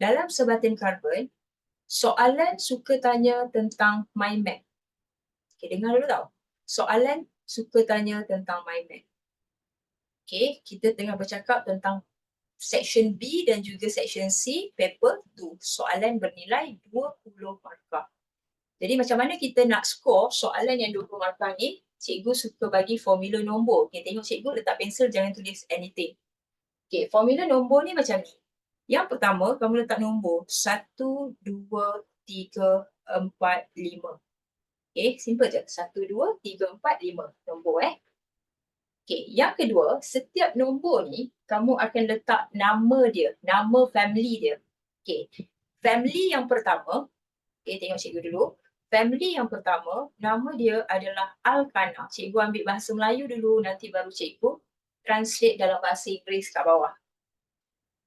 dalam sebatin karbon, soalan suka tanya tentang mind map. Okay, dengar dulu tau. Soalan suka tanya tentang mind map. Okay, kita tengah bercakap tentang section B dan juga section C, paper 2. Soalan bernilai 20 markah. Jadi macam mana kita nak score soalan yang 20 markah ni? Cikgu suka bagi formula nombor. Okay, tengok cikgu letak pensel, jangan tulis anything. Okay, formula nombor ni macam ni. Yang pertama, kamu letak nombor 1, 2, 3, 4, 5. Okay, simple je. 1, 2, 3, 4, 5 nombor Okay, yang kedua, setiap nombor ni kamu akan letak nama dia, nama family dia. Okay, family yang pertama, okay, tengok cikgu dulu. Family yang pertama, nama dia adalah Alkana. Cikgu ambil bahasa Melayu dulu, nanti baru cikgu translate dalam bahasa Inggeris kat bawah.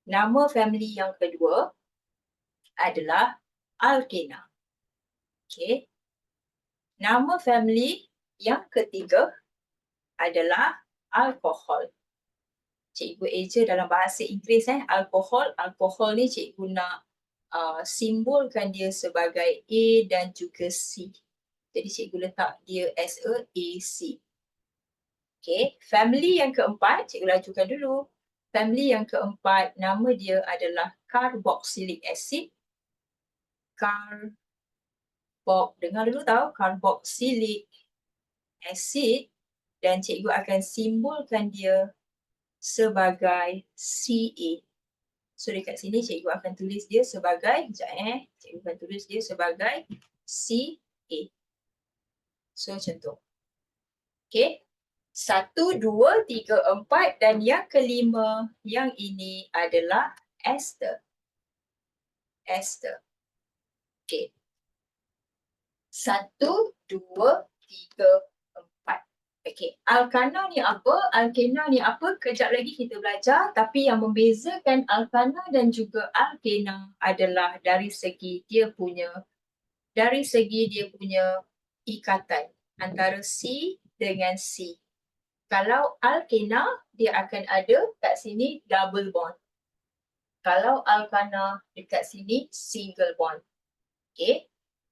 Nama family yang kedua adalah Alkena. Okay. Nama family yang ketiga adalah alkohol. Cikgu eja dalam bahasa Inggeris alkohol. Alkohol ni cikgu nak simbolkan dia sebagai A dan juga C. Jadi cikgu letak dia as a AC. Okay. Family yang keempat, cikgu lajukan dulu. Family yang keempat, nama dia adalah carboxylic acid. Dengar dulu tau, carboxylic acid, dan cikgu akan simbolkan dia sebagai Ca. So dekat sini cikgu akan tulis dia sebagai, cikgu akan tulis dia sebagai Ca. So macam tu. Okay. 1, 2, 3, 4 dan yang kelima, yang ini adalah ester. Ester. Okay. 1, 2, 3, 4. Okay. Alkana ni apa? Alkena ni apa? Kejap lagi kita belajar. Tapi yang membezakan alkana dan juga alkena adalah dari segi dia punya ikatan antara C dengan C. Kalau alkena, dia akan ada kat sini double bond. Kalau alkana, dekat sini single bond. Okay.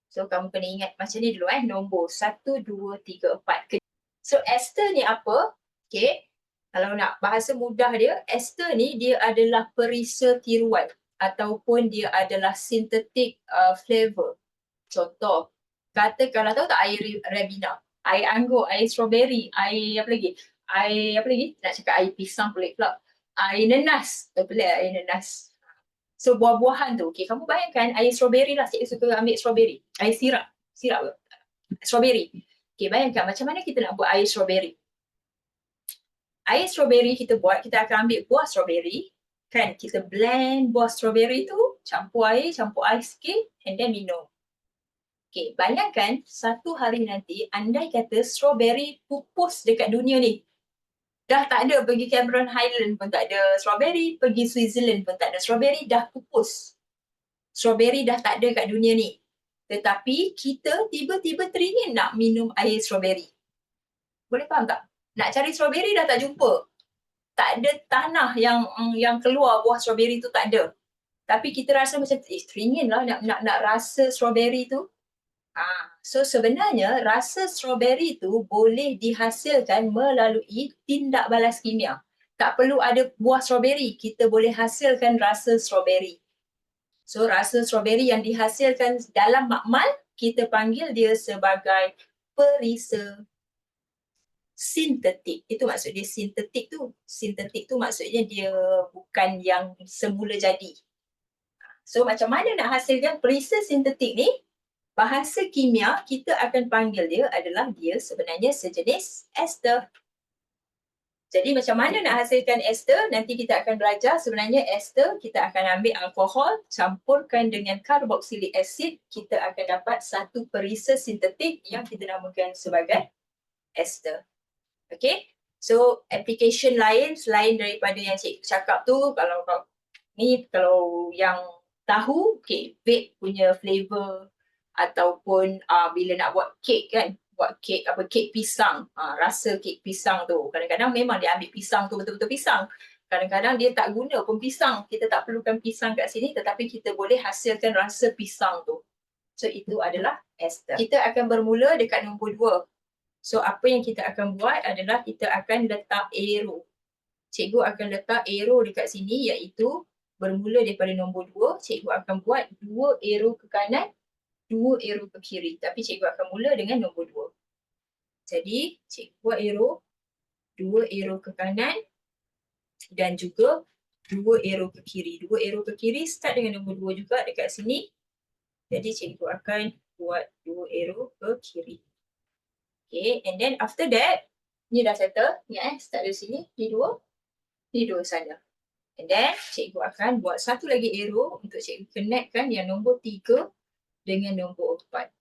So, kamu kena ingat macam ni dulu nombor 1, 2, 3, 4. So, ester ni apa? Okay. Kalau nak bahasa mudah dia, ester ni dia adalah perisa tiruan ataupun dia adalah synthetic flavor. Contoh, katakanlah tahu tak air Ribena, air anggur, air strawberry, air apa lagi? Nak cakap air pisang pelik pula. Air nenas, pelik air nenas. So buah-buahan tu, okay, kamu bayangkan air strawberry lah, cikgu suka ambil strawberry. Air sirap ke? Strawberry. Okay, bayangkan macam mana kita nak buat air strawberry. Air strawberry kita buat, kita akan ambil buah strawberry, kan, kita blend buah strawberry tu, campur air sikit, and then minum. Okay, bayangkan satu hari nanti, andai kata strawberry pupus dekat dunia ni. Dah tak ada, pergi Cameron Highland pun tak ada strawberry, pergi Switzerland pun tak ada strawberry, dah pupus. Strawberry dah tak ada kat dunia ni. Tetapi kita tiba-tiba teringin nak minum air strawberry. Boleh faham tak? Nak cari strawberry dah tak jumpa. Tak ada tanah yang keluar buah strawberry tu, tak ada. Tapi kita rasa macam, teringin lah nak rasa strawberry tu. So sebenarnya rasa strawberry tu boleh dihasilkan melalui tindak balas kimia. Tak perlu ada buah strawberry, kita boleh hasilkan rasa strawberry. So rasa strawberry yang dihasilkan dalam makmal, kita panggil dia sebagai perisa sintetik. Itu maksud dia sintetik tu. Sintetik tu maksudnya dia bukan yang semula jadi. So macam mana nak hasilkan perisa sintetik ni? Bahasa kimia kita akan panggil dia adalah dia sebenarnya sejenis ester. Jadi macam mana nak hasilkan ester? Nanti kita akan belajar sebenarnya ester kita akan ambil alkohol, campurkan dengan carboxylic acid, kita akan dapat satu perisa sintetik yang kita namakan sebagai ester. Okay? So application lain selain daripada yang cikgu cakap tu, kalau yang tahu, okay, vape punya flavor, ataupun bila nak buat kek kan, buat kek pisang, rasa kek pisang tu, kadang-kadang memang dia ambil pisang tu betul-betul pisang, Kadang-kadang dia tak guna pun pisang. Kita tak perlukan pisang kat sini tetapi kita boleh hasilkan rasa pisang tu. So itu adalah ester. Kita akan bermula dekat nombor 2. So apa yang kita akan buat adalah kita akan letak arrow. Cikgu akan letak arrow dekat sini iaitu bermula daripada nombor 2, cikgu akan buat 2 arrow ke kanan, 2 arrow ke kiri. Tapi cikgu akan mula dengan nombor 2. Jadi cikgu buat arrow, 2 arrow ke kanan dan juga 2 arrow ke kiri. 2 arrow ke kiri start dengan nombor 2 juga dekat sini. Jadi cikgu akan buat 2 arrow ke kiri. Okay, and then after that, ni dah settle. Ingat start dari sini, ni 2 saja. And then cikgu akan buat satu lagi arrow untuk cikgu connectkan yang nombor 3 dengan nombor 4.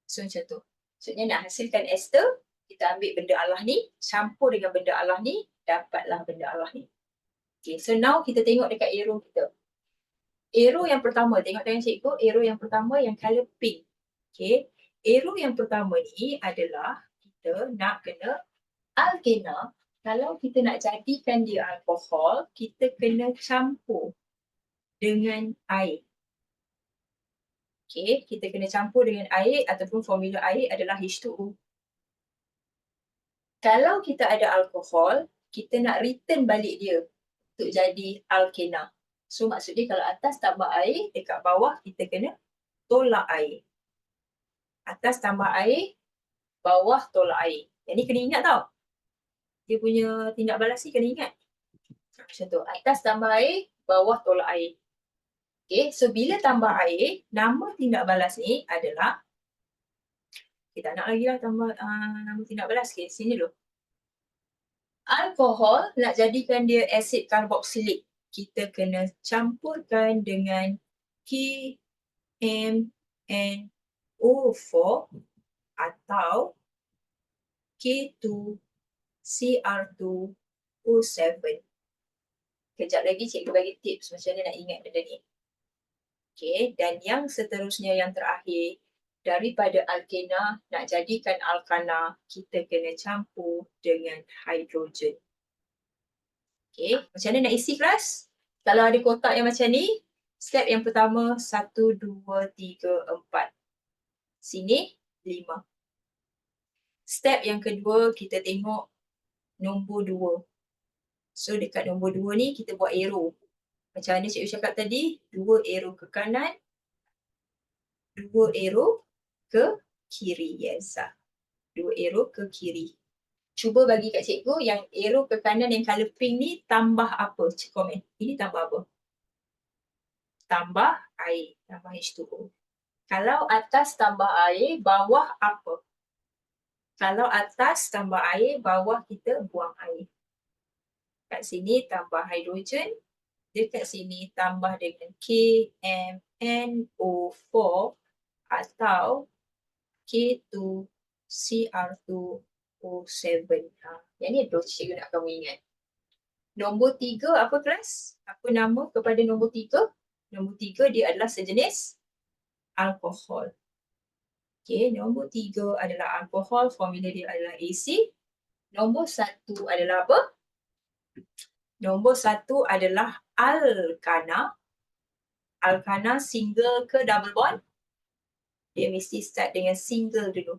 So macam tu. Maksudnya nak hasilkan ester, kita ambil benda Allah ni, campur dengan benda Allah ni, dapatlah benda Allah ni. Okay, so now kita tengok dekat arrow kita. Arrow yang pertama, tengok dengan cikgu, arrow yang pertama yang colour pink. Okay, arrow yang pertama ni adalah kita nak kena alkena. Kalau kita nak jadikan dia alkohol, kita kena campur dengan air. Okay, kita kena campur dengan air ataupun formula air adalah H2O. Kalau kita ada alkohol, kita nak return balik dia untuk jadi alkena. So maksudnya kalau atas tambah air, dekat bawah kita kena tolak air. Atas tambah air, bawah tolak air. Yang ni kena ingat tau. Dia punya tindak balas ni kena ingat. Macam tu. Atas tambah air, bawah tolak air. Okay, so bila tambah air, nama tindak balas ni adalah, kita nak lagi lah tambah nama tindak balas. Okay, sini dulu. Alkohol, nak jadikan dia asid karboksilik, kita kena campurkan dengan KMNO4 atau K2CR2O7. Kejap lagi cikgu bagi tips macam mana nak ingat benda ni. Okay, dan yang seterusnya yang terakhir, daripada alkena nak jadikan alkana, kita kena campur dengan hidrogen. Okay, macam mana nak isi kelas? Kalau ada kotak yang macam ni, step yang pertama 1, 2, 3, 4. Sini 5. Step yang kedua kita tengok nombor 2. So dekat nombor 2 ni kita buat arrow. Macam mana cikgu cakap tadi, 2 arrow ke kanan, 2 arrow ke kiri. Yes. 2 arrow ke kiri. Cuba bagi kat cikgu yang arrow ke kanan yang colour pink ni tambah apa? Cik komen. Ini tambah apa? Tambah air. Tambah H2O. Kalau atas tambah air, bawah apa? Kalau atas tambah air, bawah kita buang air. Kat sini tambah hidrogen. Dekat sini tambah dengan KMNO4 atau K2CR2O7. Yang ni tu cikgu nak kamu ingat. Nombor 3 apa kelas? Apa nama kepada nombor 3? Nombor 3 dia adalah sejenis alkohol. Okay, nombor 3 adalah alkohol, formula dia adalah AC. Nombor 1 adalah apa? Nombor 1 adalah alkana. Alkana single ke double bond? Dia mesti start dengan single dulu.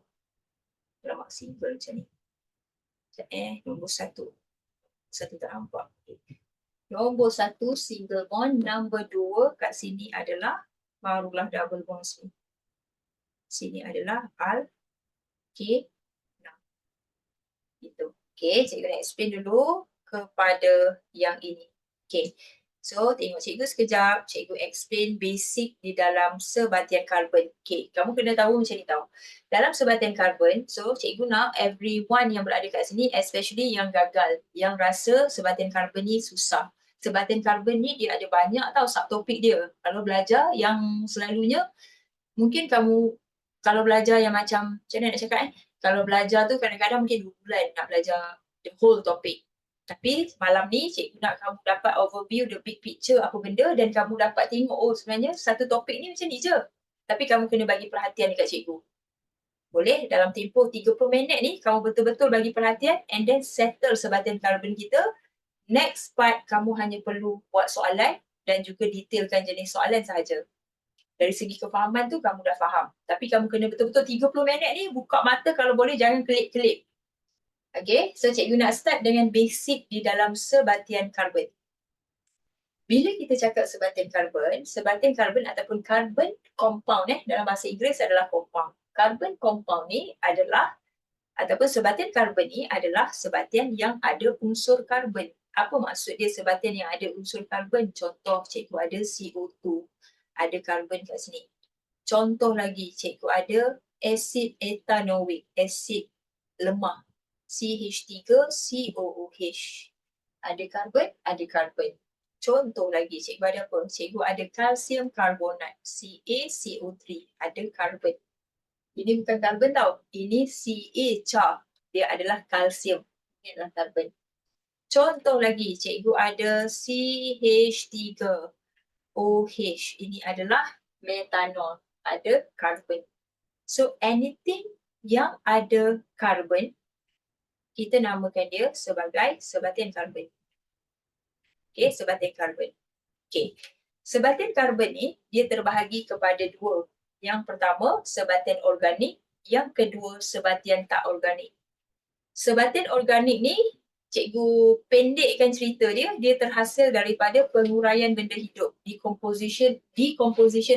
Alamak, single macam ni. Nombor 1. 1 tak nampak. Nombor 1 single bond. Nombor 2 kat sini adalah barulah double bond sini. Sini adalah alkena. Gitu. Okay, cikgu nak explain dulu kepada yang ini. Okay, so tengok cikgu sekejap. Cikgu explain basic di dalam sebatian karbon. Okay, kamu kena tahu macam ni tau. Dalam sebatian karbon, so cikgu nak everyone yang berada kat sini, especially yang gagal, yang rasa sebatian karbon ni susah. Sebatian karbon ni dia ada banyak tau subtopik dia. Kalau belajar yang selalunya, mungkin kamu kalau belajar yang macam mana nak cakap kalau belajar tu kadang-kadang mungkin 2 bulan nak belajar the whole topic. Tapi malam ni cikgu nak kamu dapat overview the big picture apa benda dan kamu dapat tengok sebenarnya satu topik ni macam ni je. Tapi kamu kena bagi perhatian dekat cikgu. Boleh dalam tempoh 30 minit ni kamu betul-betul bagi perhatian and then settle sebatian karbon kita Next part, kamu hanya perlu buat soalan dan juga detailkan jenis soalan sahaja. Dari segi kefahaman tu kamu dah faham. Tapi kamu kena betul-betul 30 minit ni buka mata kalau boleh jangan kelip-kelip. Okay, so cikgu nak start dengan basic di dalam sebatian karbon. Bila kita cakap sebatian karbon ataupun carbon compound dalam bahasa Inggeris adalah compound. Carbon compound ni adalah ataupun sebatian karbon ni adalah sebatian yang ada unsur karbon. Apa maksud dia sebatian yang ada unsur karbon? Contoh cikgu ada CO2, ada karbon kat sini. Contoh lagi cikgu ada asid etanoik, asid lemah, CH3COOH. Ada karbon, ada karbon. Contoh lagi cikgu ada apa? Cikgu ada kalsium karbonat, CaCO3, ada karbon. Ini bukan karbon tau. Ini CaCa. Dia adalah kalsium. Ini adalah karbon. Contoh lagi, cikgu ada CH3OH. Ini adalah metanol. Ada karbon. So, anything yang ada karbon, kita namakan dia sebagai sebatian karbon. Okay, sebatian karbon. Okay. Sebatian karbon ni, dia terbahagi kepada dua. Yang pertama, sebatian organik. Yang kedua, sebatian tak organik. Sebatian organik ni, cikgu pendekkan cerita dia, dia terhasil daripada penguraian benda hidup, decomposition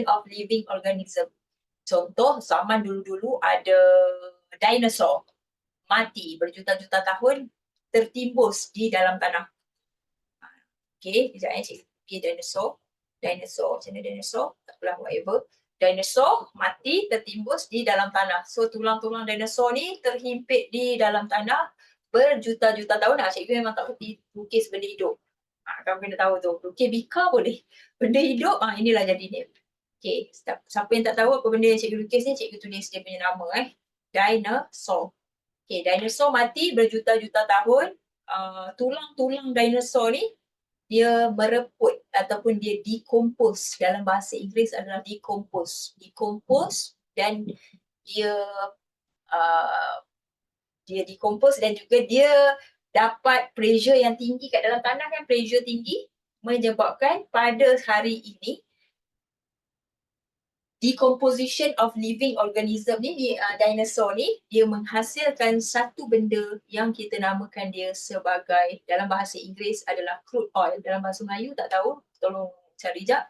of living organism. Contoh, zaman dulu-dulu ada dinosaur mati berjuta-juta tahun tertimbus di dalam tanah. Okay, sekejap cikgu. Okay, dinosaur, macam mana dinosaur? Tak apalah, whatever. Dinosaur mati tertimbus di dalam tanah. So, tulang-tulang dinosaur ni terhimpit di dalam tanah berjuta-juta tahun. Cikgu memang tak boleh lukis benda hidup. Kamu kena tahu tu. Lukis bika boleh. Benda hidup, inilah jadi dia. Okay, siapa yang tak tahu apa benda yang cikgu lukis ni, cikgu tulis dia punya nama. Dinosaur. Okay, dinosaur mati berjuta-juta tahun. Tulang-tulang dinosaur ni, dia mereput ataupun dia decompose. Dalam bahasa Inggeris adalah decompose. Decompose dan dia decompose dan juga dia dapat pressure yang tinggi kat dalam tanah kan, pressure tinggi menyebabkan pada hari ini decomposition of living organism ni, dinosaur ni, dia menghasilkan satu benda yang kita namakan dia sebagai, dalam bahasa Inggeris adalah crude oil. Dalam bahasa Melayu tak tahu, tolong cari jap.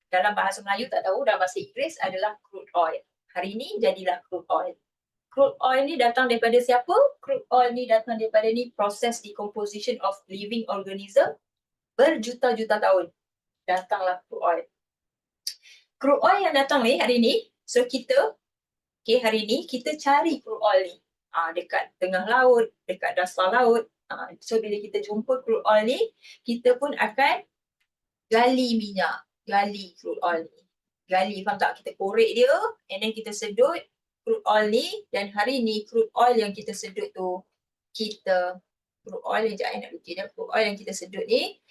Dalam bahasa Melayu tak tahu, dalam bahasa Inggeris adalah crude oil. Hari ni jadilah crude oil. Crude oil ni datang daripada siapa? Crude oil ni datang daripada ni proses decomposition of living organism berjuta-juta tahun. Datanglah crude oil. Crude oil yang datang ni hari ni, so kita, hari ni kita cari crude oil ni dekat tengah laut, dekat dasar laut. So bila kita jumpa crude oil ni, kita pun akan gali minyak, gali crude oil ni. Gali, faham tak? Kita korek dia, and then kita sedut crude oil ni, dan hari ni crude oil yang kita sedut tu, crude oil yang kita sedut ni,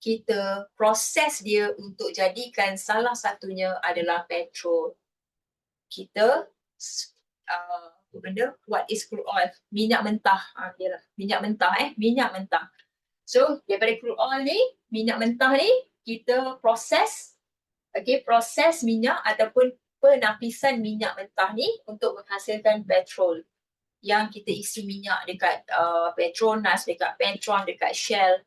kita proses dia untuk jadikan salah satunya adalah petrol. Kita what is crude oil? Minyak mentah. Minyak mentah. So daripada crude oil ni, minyak mentah ni kita proses, proses minyak ataupun penapisan minyak mentah ni untuk menghasilkan petrol. Yang kita isi minyak dekat Petronas, dekat Petron, dekat Shell.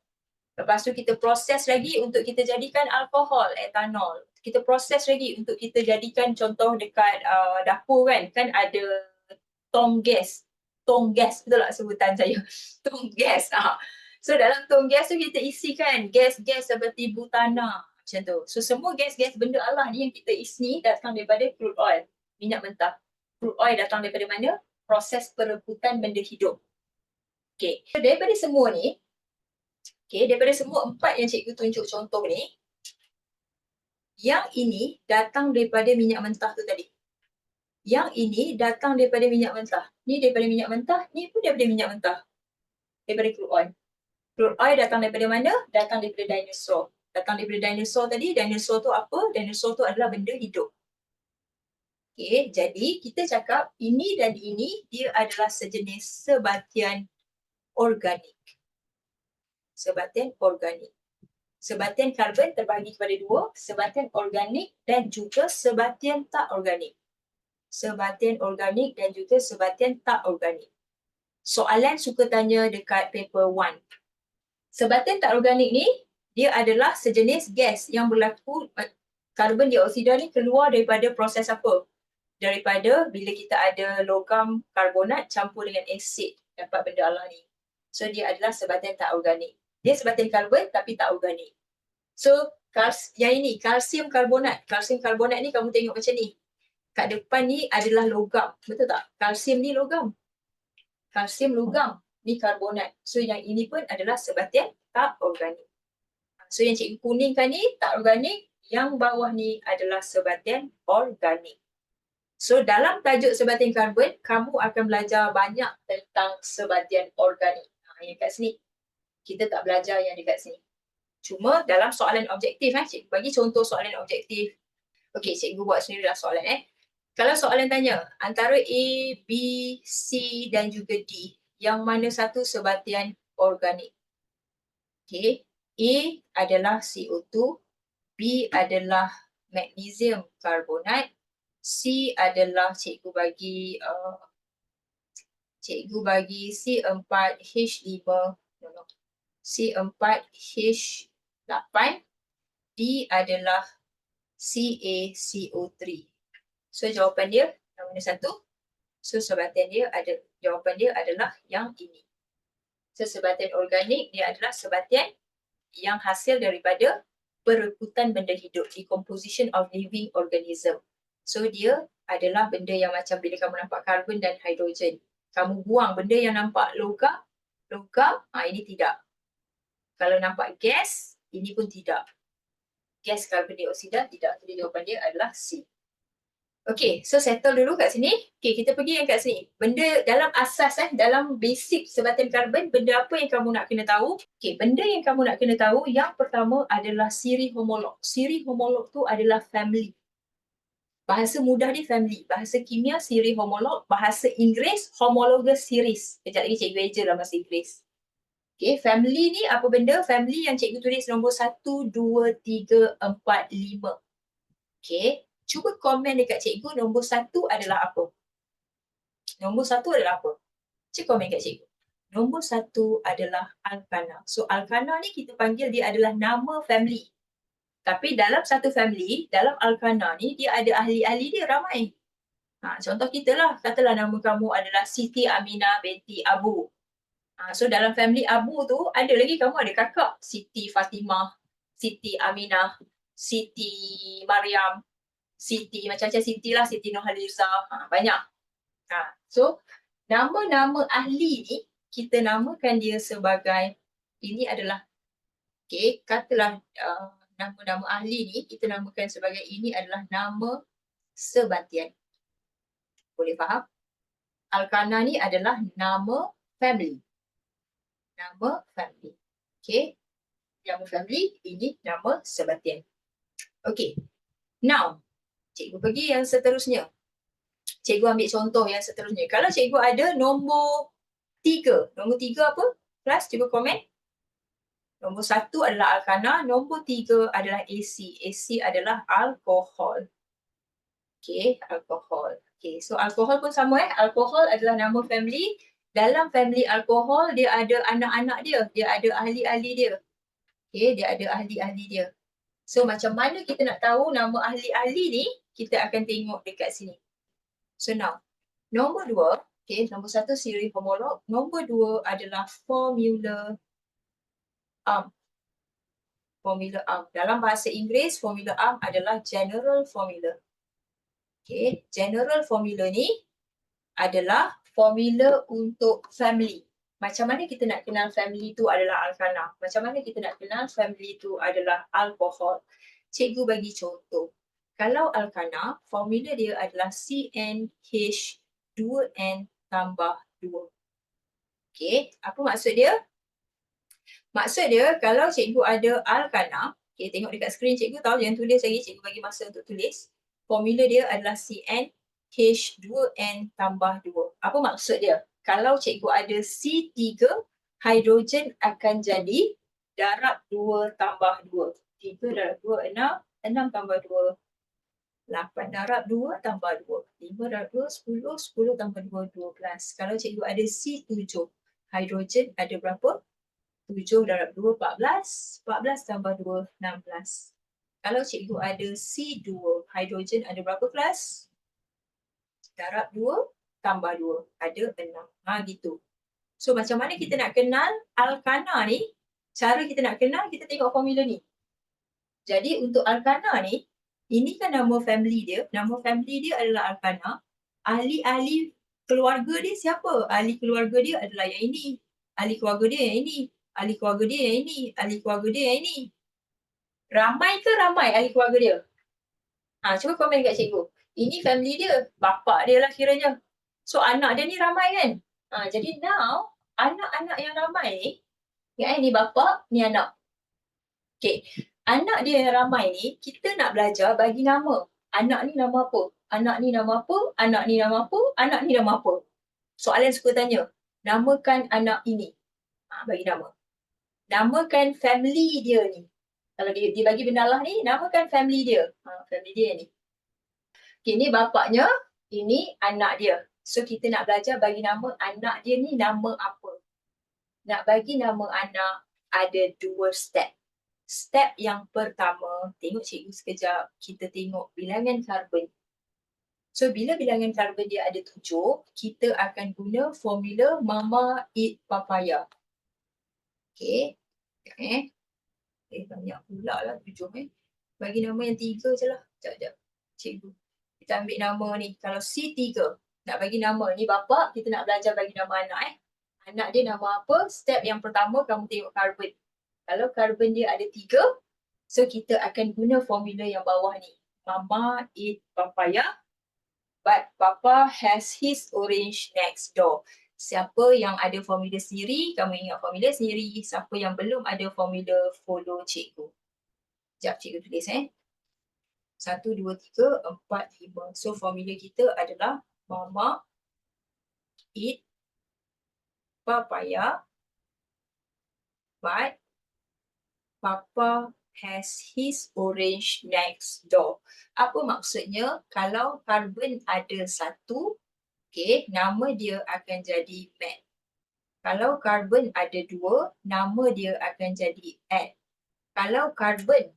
Lepas tu kita proses lagi untuk kita jadikan alkohol, etanol. Kita proses lagi untuk kita jadikan, contoh dekat dapur kan ada tong gas. Tong gas, betul tak sebutan saya? Tong gas. So dalam tong gas tu kita isikan gas-gas seperti butana. Macam tu. So semua gas-gas benda Allah ni yang kita isi datang daripada crude oil, minyak mentah. Crude oil datang daripada mana? Proses perebutan benda hidup. Okay. So daripada semua ni, daripada semua empat yang cikgu tunjuk contoh ni, yang ini datang daripada minyak mentah tu tadi. Yang ini datang daripada minyak mentah. Ni daripada minyak mentah, ni pun daripada minyak mentah. Daripada crude oil. Crude oil datang daripada mana? Datang daripada dinosaur. Datang daripada dinosaur tadi, dinosaur tu apa? Dinosaur tu adalah benda hidup. Jadi kita cakap ini dan ini dia adalah sejenis sebatian organik. Sebatian organik. Sebatian karbon terbahagi kepada dua, sebatian organik dan juga sebatian tak organik. Sebatian organik dan juga sebatian tak organik. Soalan suka tanya dekat paper 1. Sebatian tak organik ni, dia adalah sejenis gas yang berlaku, karbon dioksida ni keluar daripada proses apa? Daripada bila kita ada logam karbonat campur dengan asid dapat benda Allah ni. So dia adalah sebatian tak organik. Dia sebatian karbon tapi tak organik. So yang ini kalsium karbonat. Kalsium karbonat ni kamu tengok macam ni. Kat depan ni adalah logam. Betul tak? Kalsium ni logam. Kalsium logam. Ni karbonat. So yang ini pun adalah sebatian tak organik. So yang cikgu kuningkan ni tak organik. Yang bawah ni adalah sebatian organik. So dalam tajuk sebatian karbon, kamu akan belajar banyak tentang sebatian organik. Yang kat sini. Kita tak belajar yang dekat sini. Cuma dalam soalan objektif, cikgu bagi contoh soalan objektif. Okey, cikgu buat sendiri dalam soalan. Kalau soalan tanya, antara A, B, C dan juga D, yang mana satu sebatian organik? Okey, A adalah CO2, B adalah magnesium karbonat, C adalah cikgu bagi C4H5, C4H8, D adalah CaCO3. So jawapan dia yang mana satu? So jawapan dia adalah yang ini. So sebatian organik dia adalah sebatian yang hasil daripada perekutan benda hidup, decomposition of living organism. So dia adalah benda yang macam bila kamu nampak karbon dan hidrogen. Kamu buang benda yang nampak logam, ini tidak. Kalau nampak gas, ini pun tidak. Gas karbon dioksida tidak. Jadi jawapan dia adalah C. Okay, so settle dulu kat sini. Okay, kita pergi yang kat sini. Benda dalam asas, dalam basic sebatian karbon, benda apa yang kamu nak kena tahu? Okay, benda yang kamu nak kena tahu, yang pertama adalah siri homolog. Siri homolog tu adalah family. Bahasa mudah dia family. Bahasa kimia siri homolog. Bahasa Inggeris homologous series. Kejap lagi cikgu eja dalam bahasa Inggeris. Okay, family ni apa benda? Family yang cikgu tulis nombor 1, 2, 3, 4, 5. Okay, cuba komen dekat cikgu nombor 1 adalah apa? Nombor 1 adalah apa? Cuba komen kat cikgu. Nombor 1 adalah alkana. So alkana ni kita panggil dia adalah nama family. Tapi dalam satu family, dalam alkana ni dia ada ahli-ahli dia ramai. Contoh kita lah, katalah nama kamu adalah Siti Aminah binti Abu. So dalam family Abu tu ada lagi kamu ada kakak Siti Fatimah, Siti Aminah, Siti Maryam, Siti macam-macam Siti lah, Siti Nurhaliza, banyak. So nama-nama ahli ni kita namakan dia sebagai, ini adalah, okay, katalah nama-nama ahli ni kita namakan sebagai, ini adalah nama sebatian. Boleh faham? Alkana ni adalah nama family. Nama family. Okay. Nama family, ini nama sebatian. Okay. Now, cikgu pergi yang seterusnya. Cikgu ambil contoh yang seterusnya. Kalau cikgu ada nombor 3. Nombor 3 apa? Kelas, cuba komen. Nombor 1 adalah alkana. Nombor 3 adalah AC. AC adalah alkohol. Okay, alkohol. Okay, so alkohol pun sama Alkohol adalah nama family. Dalam family alkohol, dia ada anak-anak dia. Dia ada ahli-ahli dia. Okay, dia ada ahli-ahli dia. So, macam mana kita nak tahu nama ahli-ahli ni? Kita akan tengok dekat sini. So, now. Nombor 2. Okay, nombor 1 siri homolog. Nombor 2 adalah formula ARM. Formula ARM. Dalam bahasa Inggeris, formula ARM adalah general formula. Okay, general formula ni adalah formula untuk family. Macam mana kita nak kenal family tu adalah alkana? Macam mana kita nak kenal family tu adalah alkohol? Cikgu bagi contoh. Kalau alkana, formula dia adalah CnH2n tambah 2. Okay, apa maksud dia? Maksud dia, kalau cikgu ada alkana, okay, tengok dekat skrin cikgu tahu, jangan tulis lagi, cikgu bagi masa untuk tulis. Formula dia adalah CnH2n tambah 2. Apa maksud dia? Kalau cikgu ada C3, hidrogen akan jadi darab 2 tambah 2. 3 darab 2, 6. 6 tambah 2, 8 darab 2 tambah 2. 5 darab 2, 10. 10 tambah 2, 12. Kalau cikgu ada C7, hidrogen ada berapa? 7 darab 2, 14. 14 tambah 2, 16. Kalau cikgu ada C2, hidrogen ada berapa kelas? Darab 2 tambah 2, ada 6. Gitu. So macam mana kita nak kenal alkana ni? Cara kita nak kenal, kita tengok formula ni. Jadi untuk alkana ni, ini kan nama family dia. Nama family dia adalah alkana. Ahli-ahli keluarga dia siapa? Ahli keluarga dia adalah yang ini. Ahli keluarga dia yang ini. Ahli keluarga dia yang ini. Ahli keluarga dia yang ini. Ramai ke ramai ahli keluarga dia? Cuba komen kat cikgu. Ini family dia. Bapa dia lah kiranya. So anak dia ni ramai kan? Jadi now, anak-anak yang ramai ni, ni bapa, ni anak. Okay. Anak dia yang ramai ni, kita nak belajar bagi nama. Anak ni nama apa? Anak ni nama apa? Anak ni nama apa? Anak ni nama apa? Soalan suka tanya. Namakan anak ini. Bagi nama. Namakan family dia ni. Kalau dia bagi benda Allah ni, namakan family dia. Family dia ni. Okay, ni bapaknya, ini anak dia. So kita nak belajar bagi nama anak dia ni nama apa. Nak bagi nama anak ada 2 step. Step yang pertama, tengok cikgu sekejap, kita tengok bilangan karbon. So bila bilangan karbon dia ada 7, kita akan guna formula mama eat papaya. Okay. Banyak pula lah 7 Bagi nama yang 3 je lah. Sekejap. Cikgu. Kita ambil nama ni. Kalau C3, nak bagi nama. Ni bapa, kita nak belajar bagi nama anak Anak dia nama apa? Step yang pertama, kamu tengok karbon. Kalau karbon dia ada 3, so kita akan guna formula yang bawah ni. Mama eat papaya, but papa has his orange next door. Siapa yang ada formula sendiri, kamu ingat formula sendiri. Siapa yang belum ada formula, follow cikgu. Sekejap cikgu tulis 1, 2, 3, 4, 5. So formula kita adalah mama eat papaya, but papa has his orange next door. Apa maksudnya? Kalau karbon ada 1, nama dia akan jadi met. Kalau karbon ada 2, nama dia akan jadi add. Kalau karbon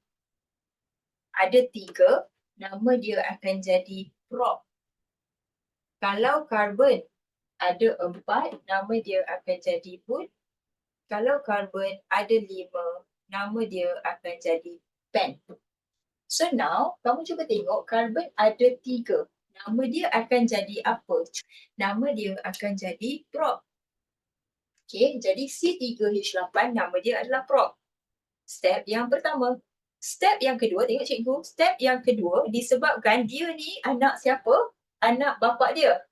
ada 3, nama dia akan jadi prop. Kalau karbon ada 4, nama dia akan jadi put. Kalau karbon ada 5, nama dia akan jadi pen. So now, kamu cuba tengok karbon ada 3. Nama dia akan jadi apa? Nama dia akan jadi prop. Jadi C3H8 nama dia adalah prop. Step yang pertama. Step yang kedua, tengok cikgu. Step yang kedua disebabkan dia ni anak siapa? Anak bapa dia.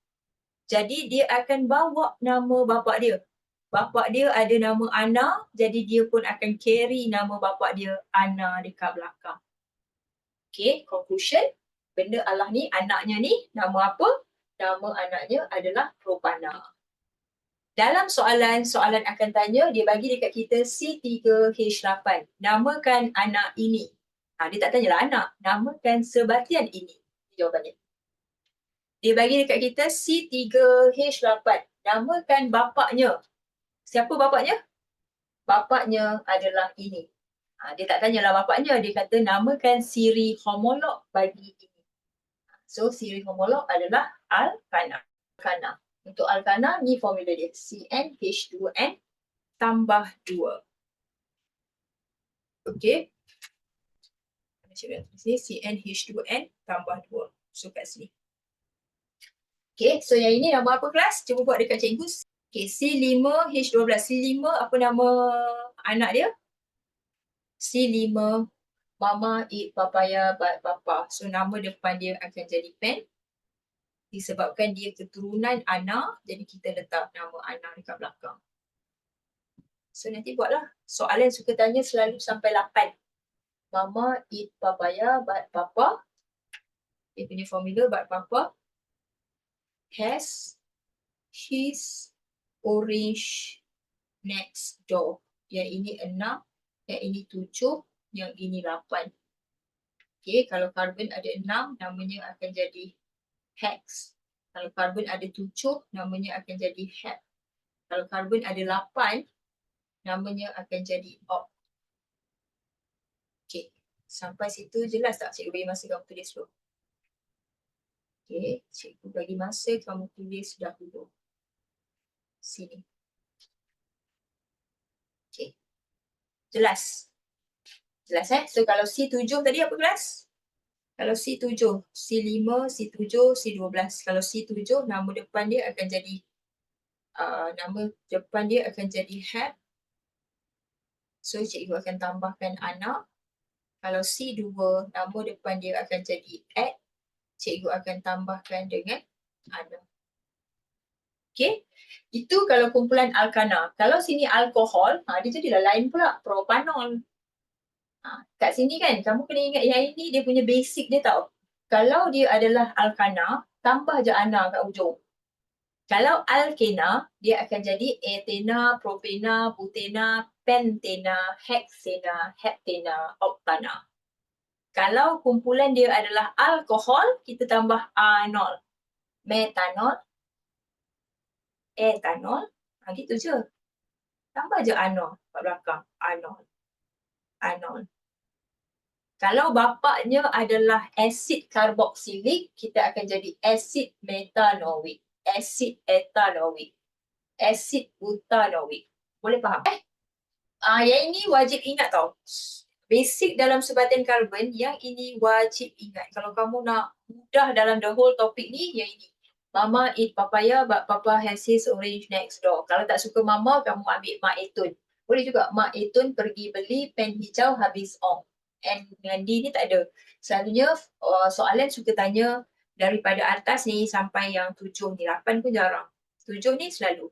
Jadi dia akan bawa nama bapa dia. Bapa dia ada nama Ana, jadi dia pun akan carry nama bapa dia Ana dekat belakang. Conclusion. Benda Allah ni, anaknya ni, nama apa? Nama anaknya adalah Robana. Dalam soalan akan tanya, dia bagi dekat kita C3H8. Namakan anak ini. Dia tak tanyalah anak. Namakan sebatian ini. Jawapannya. Dia bagi dekat kita C3H8. Namakan bapaknya. Siapa bapaknya? Bapaknya adalah ini. Dia tak tanyalah bapaknya. Dia kata namakan siri homolog bagi ini. So, siri homolog adalah alkana. Untuk alkana, ni formula dia. CnH2n tambah 2. CnH2n tambah 2. So, kat sini. So yang ini nama apa kelas? Cuba buat dekat cikgu. C5H12. C5 apa nama anak dia? C5 Mama eat papaya but papa. So nama depan dia akan jadi pen. Disebabkan dia keturunan Ana, jadi kita letak nama Ana dekat belakang. So nanti buatlah. Soalan suka tanya selalu sampai 8. Mama eat papaya but papa. Dia punya formula but papa has his orange next door. Yang ini 6, yang ini 7, yang ini 8. Okay, kalau karbon ada 6, namanya akan jadi hex. Kalau karbon ada 7, namanya akan jadi hep. Kalau karbon ada 8, namanya akan jadi oct. Okay, sampai situ jelas tak? Cikgu bagi masa kamu tulis dulu. Okay, cikgu bagi masa kamu tulis dahulu. Sini. Okay, jelas? Jelas So kalau C7 tadi apa kelas? Kalau C7, C5, C7, C12. Kalau C7, nama depan dia akan jadi hep. So cikgu akan tambahkan anak. Kalau C2, nama depan dia akan jadi add. Cikgu akan tambahkan dengan anak. Okay, itu kalau kumpulan alkana. Kalau sini alkohol, dia jadilah lain pula, propanol. Kat sini kan, kamu kena ingat yang ini dia punya basic dia tau. Kalau dia adalah alkana, tambah je ana kat ujung. Kalau alkena, dia akan jadi etena, propena, butena, pentena, hexena, heptena, octana. Kalau kumpulan dia adalah alkohol, kita tambah anol. Metanol, etanol, gitu je. Tambah je anol kat belakang, anol. Anol. Kalau bapaknya adalah asid karboksilik, kita akan jadi asid metanoik, asid etanoik, asid butanoik. Boleh faham? Yang ini wajib ingat tau. Basic dalam sebatan karbon, yang ini wajib ingat. Kalau kamu nak mudah dalam the whole topic ni, yang ini. Mama eat papaya, but papa has his orange next door. Kalau tak suka mama, kamu ambil Mak Etun. Boleh juga Mak Etun pergi beli pen hijau habis ong. And dengan D ni tak ada. Selalunya soalan suka tanya daripada atas ni sampai yang 7 ni. 8 pun jarang. 7 ni selalu.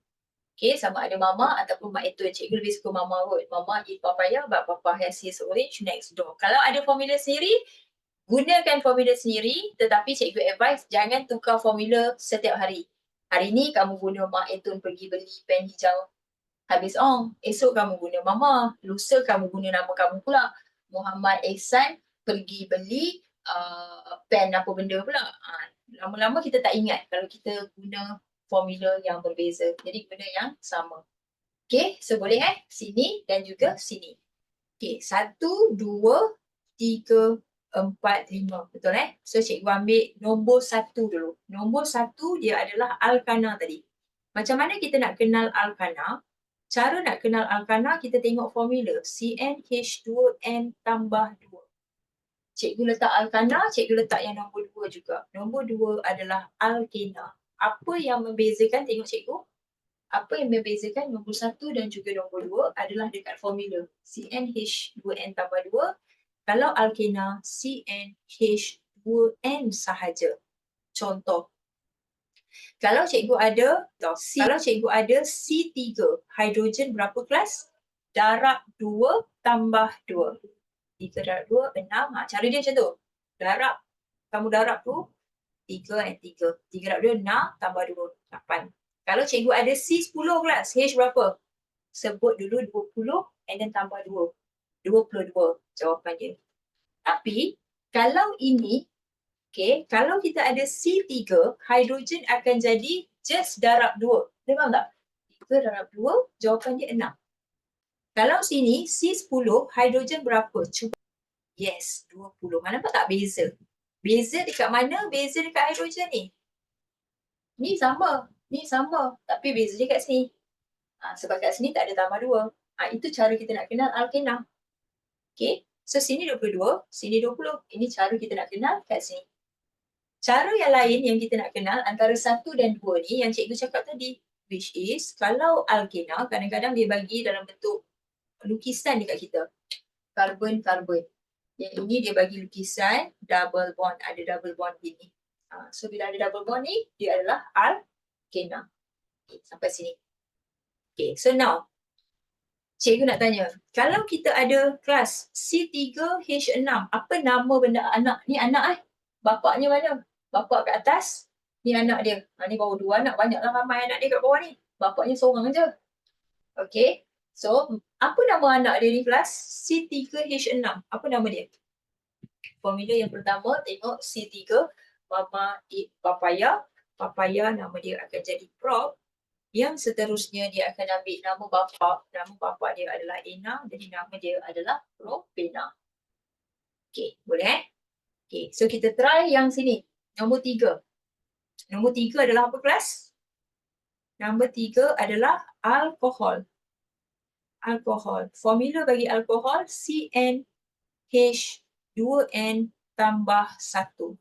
Okay, sama ada mama ataupun Mak Etun. Cikgu lebih suka mama kot. Mama eat papaya, but papa has his orange next door. Kalau ada formula sendiri, gunakan formula sendiri, tetapi cikgu advise jangan tukar formula setiap hari. Hari ni kamu guna Mak Etun pergi beli pen hijau habis ong. Esok kamu guna mama. Lusa kamu guna nama kamu pula. Muhammad Ehsan pergi beli pen apa benda pula. Lama-lama kita tak ingat kalau kita guna formula yang berbeza. Jadi guna yang sama. Okay, so boleh sini dan juga sini. Okay, 1, 2, 3, 4, 5. Betul So cikgu ambil nombor 1 dulu. Nombor 1 dia adalah alkana tadi. Macam mana kita nak kenal alkana? Cara nak kenal alkana, kita tengok formula. CnH2n tambah 2. Cikgu letak alkana, cikgu letak yang nombor 2 juga. Nombor 2 adalah alkena. Apa yang membezakan, tengok cikgu. Apa yang membezakan nombor 1 dan juga nombor 2 adalah dekat formula. CnH2n tambah 2. Kalau alkena, CnH2n sahaja. Contoh. Kalau cikgu ada C3, hidrogen berapa kelas? Darab 2 tambah 2. 3 darab 2, 6. Cara dia macam tu. Kamu darab tu, 3 and 3. 3 darab 2, 6 tambah 2, 8. Kalau cikgu ada C10 kelas, H berapa? Sebut dulu 20 and then tambah 2. 22 jawapan dia. Tapi, kalau ini, okay, kalau kita ada C3, hidrogen akan jadi just darab 2. Dia faham tak? 3 darab 2, jawapan dia 6. Kalau sini C10, hidrogen berapa? Cuba. Yes, 20. Nampak tak beza? Beza dekat mana? Beza dekat hidrogen ni. Ni sama. Tapi beza dia kat sini. Sebab kat sini tak ada tambah 2. Itu cara kita nak kenal alkena. Okay. So sini 22, sini 20. Ini cara kita nak kenal kat sini. Cara yang lain yang kita nak kenal antara 1 dan 2 ni yang cikgu cakap tadi. Which is, kalau alkena, kadang-kadang dia bagi dalam bentuk lukisan dekat kita. Karbon-karbon. Yang ini dia bagi lukisan double bond. Ada double bond gini. So bila ada double bond ni, dia adalah alkena. Okay, sampai sini. Okay, so now, cikgu nak tanya, kalau kita ada kelas C3H6, apa nama benda anak? Ni anak bapaknya mana? Bapak kat atas, ni anak dia. Ni baru 2 anak, banyaklah ramai anak dia kat bawah ni. Bapaknya seorang je. Okay, so Apa nama anak dia ni kelas? C3H6. Apa nama dia? Formula yang pertama, tengok C3, mama eat papaya. Papaya nama dia akan jadi prop. Yang seterusnya dia akan ambil nama bapa. Nama bapa dia adalah Ena, jadi nama dia adalah Propena. Okay, boleh Okay, so kita try yang sini. Nombor 3. Nombor 3 adalah apa kelas? Nombor 3 adalah alkohol. Alkohol. Formula bagi alkohol CnH2n tambah 1.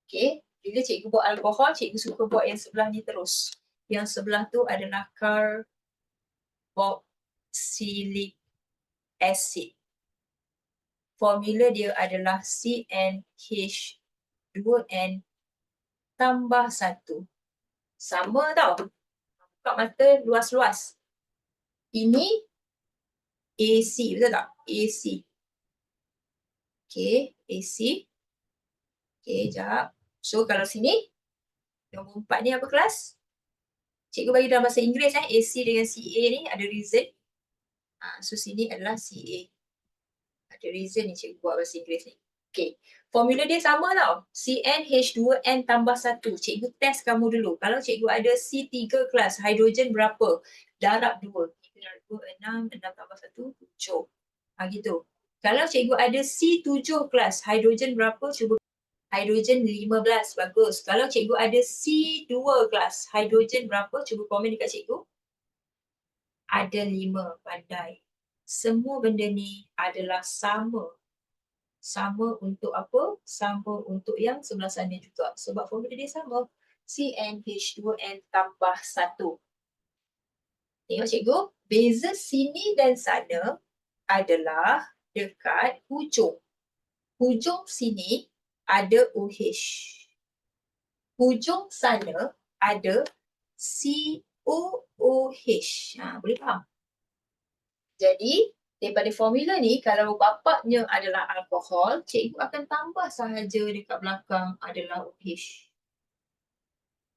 Okay, bila cikgu buat alkohol, cikgu suka buat yang sebelah ni terus. Yang sebelah tu adalah carboxylic acid. Formula dia adalah CnH2n tambah 1. Sama tau. Buka mata luas-luas. Ini AC, betul tak? AC. Okay, AC. Okay, sekejap. So, kalau sini, nombor 4 ni apa kelas? Cikgu bagi dalam bahasa Inggeris AC dengan CA ni ada reason. So, sini adalah CA. Ada reason ni cikgu buat bahasa Inggeris ni. Okay, formula dia sama tau. CnH2n tambah 1. Cikgu test kamu dulu. Kalau cikgu ada C3 kelas, hidrogen berapa? Darab 2. 3 darab 2, 6. 6 tambah 1, 7. Gitu. Kalau cikgu ada C7 kelas, hidrogen berapa? Cuba hidrogen 15. Bagus. Kalau cikgu ada C2 kelas, hidrogen berapa? Cuba komen dekat cikgu. Ada 5. Pandai. Semua benda ni adalah sama. Sama untuk apa? Sama untuk yang sebelah sana juga. Sebab formula dia sama. CnH2n tambah 1. Tengok cikgu. Beza sini dan sana adalah dekat hujung. Hujung sini ada OH. Hujung sana ada COOH. Boleh faham? Jadi, daripada formula ni, kalau bapaknya adalah alkohol, cikgu akan tambah sahaja dekat belakang adalah OH.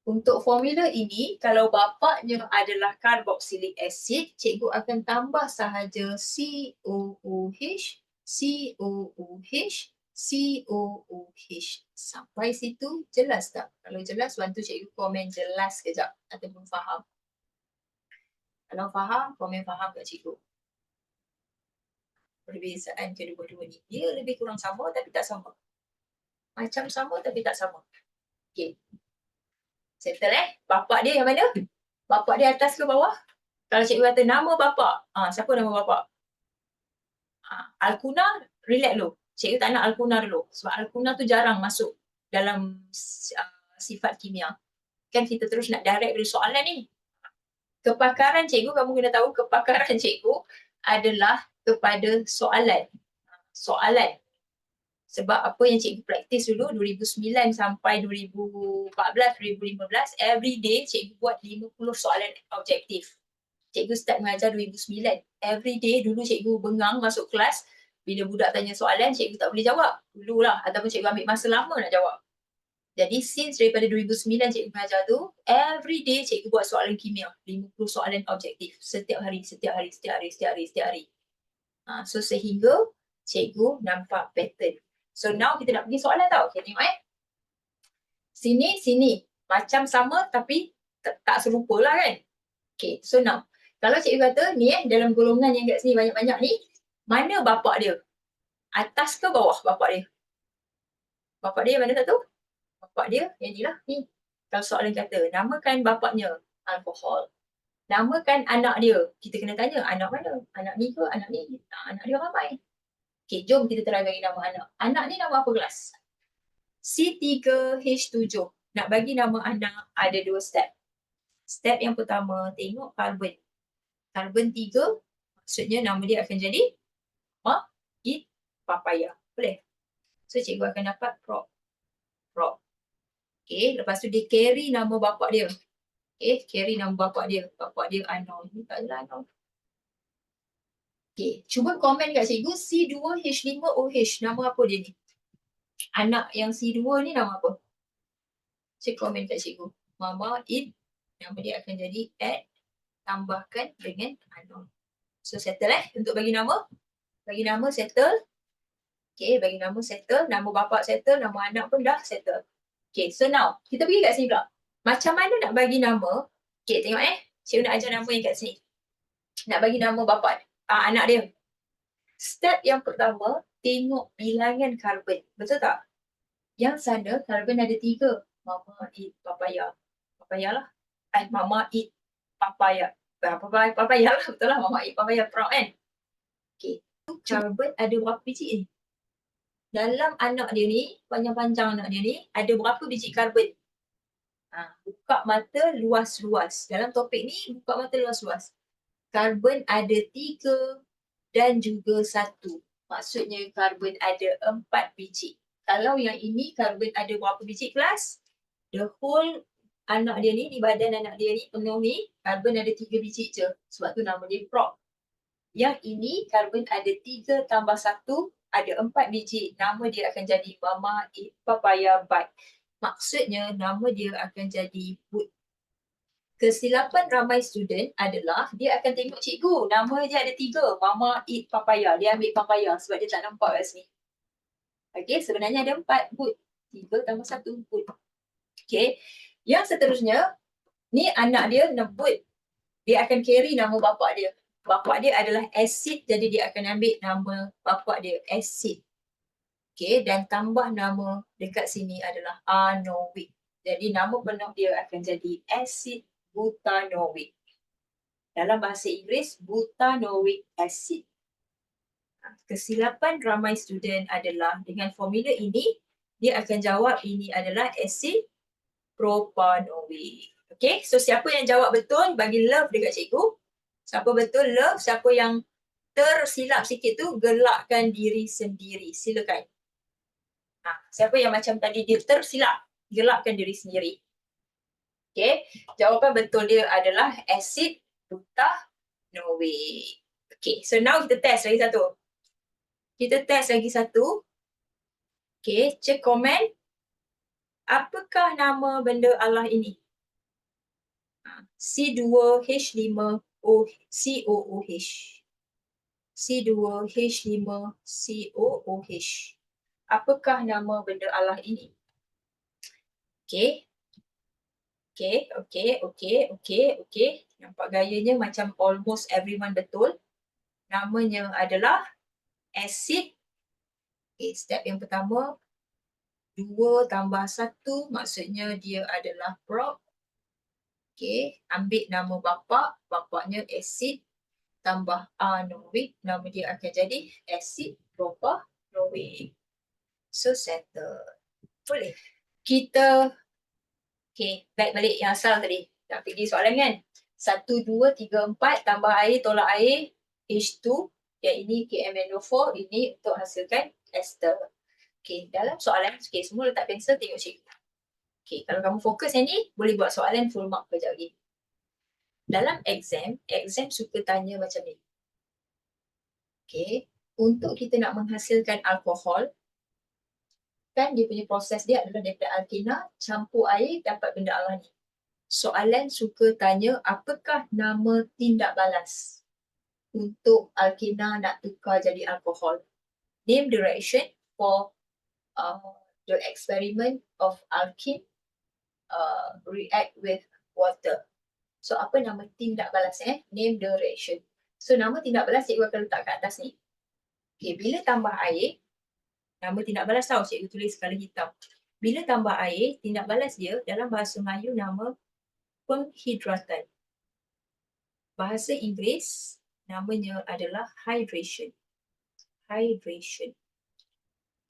Untuk formula ini, kalau bapaknya adalah carboxylic acid, cikgu akan tambah sahaja COOH, COOH, COOH. Sampai situ jelas tak? Kalau jelas, bantu cikgu komen jelas kejap ataupun faham. Kalau faham, komen faham kat cikgu. Perbezaan kedua-dua ni. Dia lebih kurang sama tapi tak sama. Macam sama tapi tak sama. Okay. Settle Bapak dia yang mana? Bapak dia atas ke bawah? Kalau cikgu kata nama bapak. Siapa nama bapak? Alkuna, relax dulu. Cikgu tak nak Alkuna dulu. Sebab Alkuna tu jarang masuk dalam sifat kimia. Kan kita terus nak direct dari soalan ni. Kepakaran cikgu, kamu kena tahu kepakaran cikgu adalah kepada soalan. Soalan. Sebab apa yang cikgu praktis dulu 2009 sampai 2014, 2015, every day cikgu buat 50 soalan objektif. Cikgu start mengajar 2009. Every day dulu cikgu bengang masuk kelas. Bila budak tanya soalan, cikgu tak boleh jawab. Dululah. Ataupun cikgu ambil masa lama nak jawab. Jadi since daripada 2009 cikgu mengajar tu, every day cikgu buat soalan kimia. 50 soalan objektif. Setiap hari. So sehingga cikgu nampak pattern. So now kita nak pergi soalan tau. Okay, tengok Sini. Macam sama tapi tak serupa lah kan. Okay, so now. Kalau cikgu kata ni dalam golongan yang kat sini banyak-banyak ni, mana bapak dia? Atas ke bawah bapak dia? Bapak dia mana satu? Bapak dia yang ni lah. Ni. Kalau soalan kata, namakan bapaknya alkohol. Namakan anak dia. Kita kena tanya anak mana? Anak ni ke? Anak ni? Anak dia ramai. Okay, jom kita try bagi nama anak. Anak ni nama apa kelas? C3H7. Nak bagi nama anak ada 2 step. Step yang pertama, tengok karbon. Karbon 3, maksudnya nama dia akan jadi eat papaya. Boleh? So, cikgu akan dapat prop. Okay, lepas tu dia carry nama bapak dia. Okay, carry nama bapak dia. Bapak dia Anon. Ni tak adalah Anon. Okay, cuba komen kat cikgu C2H5OH. Nama apa dia ni? Anak yang C2 ni nama apa? Cik komen kat cikgu. Mama eat. Nama dia akan jadi add. Tambahkan dengan Anon. So settle untuk bagi nama. Bagi nama settle. Okay, bagi nama settle, nama bapa settle, nama anak pun dah settle. Okay, so now kita pergi kat sini pula. Macam mana nak bagi nama? Okay, tengok Cikgu nak ajar nama yang kat sini. Nak bagi nama bapa anak dia. Step yang pertama, tengok bilangan karbon. Betul tak? Yang sana karbon ada 3. Mama eat papaya. Papaya lah. Mama eat papaya. Papaya lah, betul lah. Mama eat papaya. Proud kan? Okay. Karbon ada berapa biji ni? Dalam anak dia ni, panjang-panjang anak dia ni, ada berapa biji karbon? Buka mata luas-luas. Dalam topik ni, buka mata luas-luas. Karbon ada 3 dan juga 1. Maksudnya karbon ada 4 biji. Kalau yang ini karbon ada berapa biji kelas? The whole anak dia ni, di badan anak dia ni penuh ni, karbon ada 3 biji je. Sebab tu nama dia prop. Yang ini karbon ada 3 tambah 1, ada 4 biji. Nama dia akan jadi Mama Eat Papaya Bite. Maksudnya nama dia akan jadi wood. Kesilapan ramai student adalah dia akan tengok cikgu, nama dia ada 3, Mama Eat Papaya. Dia ambil papaya sebab dia tak nampak kat sini. Okay, sebenarnya ada 4 wood. 3 tambah 1 wood. Okay, yang seterusnya, ni anak dia nebut. Dia akan carry nama bapak dia. Bapak dia adalah acid, jadi dia akan ambil nama bapak dia, acid. Okay, dan tambah nama dekat sini adalah anoic. Jadi nama penuh dia akan jadi acid butanoic. Dalam bahasa Inggeris, butanoic acid. Kesilapan ramai student adalah dengan formula ini, dia akan jawab ini adalah acid propanoic. Okay, so siapa yang jawab betul, bagi love dekat cikgu. Siapa betul love, siapa yang tersilap sikit tu, gelakkan diri sendiri. Silakan. Siapa yang macam tadi dia tersilap, gelakkan diri sendiri. Okay, jawapan betul dia adalah acid butanoic. Okay, so now kita test lagi satu. Kita test lagi satu. Okay, cek komen. Apakah nama benda Allah ini? C2H5COOH. C2H5COOH. Apakah nama benda Allah ini? Okay. Okay. Nampak gayanya macam almost everyone betul. Namanya adalah acid. Okay, step yang pertama. 2 tambah 1 maksudnya dia adalah prop. Okay, ambil nama bapa, bapaknya acid tambah anoic, nama dia akan jadi acid propanoic. So settle. Boleh. Kita back balik yang asal tadi. Nak pergi soalan kan? 1, 2, 3, 4 tambah air, tolak air, H2. Yang ini KMNO4, ini untuk hasilkan ester. Okay, dalam soalan, semua letak pensel, tengok cikgu. Okay, kalau kamu fokus yang ni, boleh buat soalan full mark kejap lagi. Dalam exam suka tanya macam ni. Okay, untuk kita nak menghasilkan alkohol, kan dia punya proses dia adalah daripada alkena, campur air, dapat benda Allah ni. Soalan suka tanya, apakah nama tindak balas untuk alkena nak tukar jadi alkohol? Name the reaction for the experiment of alkene react with water. So apa nama tindak balas Name the reaction. So nama tindak balas cikgu akan letak kat atas ni. Okay, bila tambah air, nama tindak balas tahu cikgu tulis kala hitam. Bila tambah air, tindak balas dia dalam bahasa Melayu nama penghidratan. Bahasa Inggeris namanya adalah hydration. Hydration.